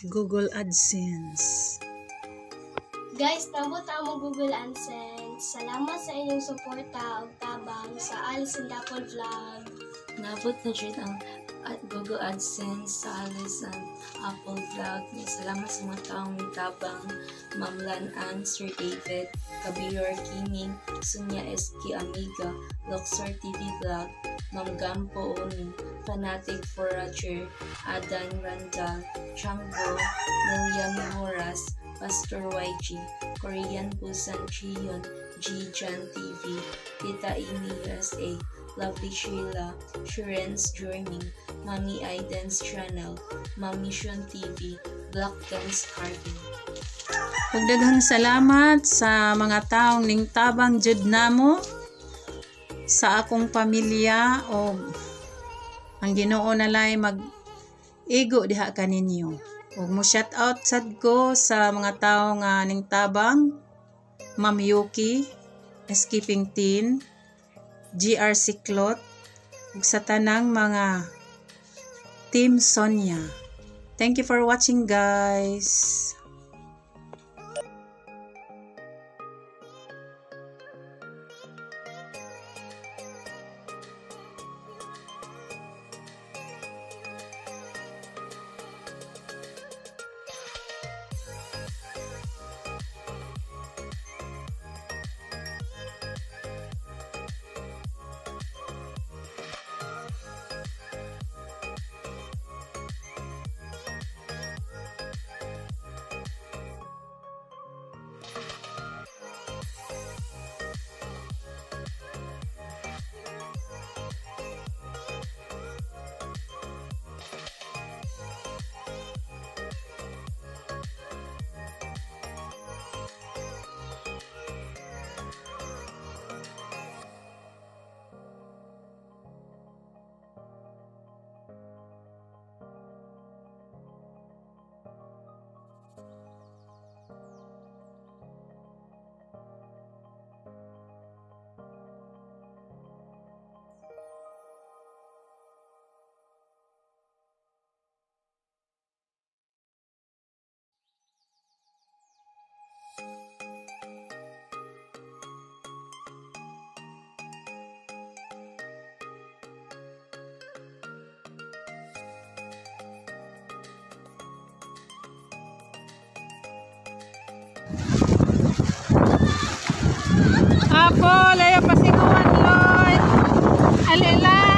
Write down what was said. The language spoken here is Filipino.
Google AdSense. Guys, nabot ang Google AdSense. Salamat sa inyong suporta ug tabang sa Alice and Apple Vlog. Nabot na dyan ang Google AdSense sa Alice and Apple Vlog. Salamat sa mga taong tabang, Ma'am Lan-An, Sir David, Kabiyor Kining, Sunya SK Amiga, Luxor TV Vlog, Ma'am Gampo Oni, Fanatic Forager, Adan Randall, Changbo, William Horas, Pastor YG, Korean Busan Chiyon, G-Jan TV, Tita Amy USA, Lovely Sheila, Shiren's Journey, Mami Aiden's Channel, Mami Shun TV, Black Dance Carving. Daghang salamat sa mga taong ningtabang jud namo sa akong pamilya o ang Ginoo nalay mag-igo diha kaninyo. Ug mo shout out sad ko sa mga tawo nga ningtabang, Ma'am Yuki, Escaping Teen, GR Siklot, ug sa tanang mga Team Sonia. Thank you for watching, guys. Apo, layo pasinguan, Lord. Alila.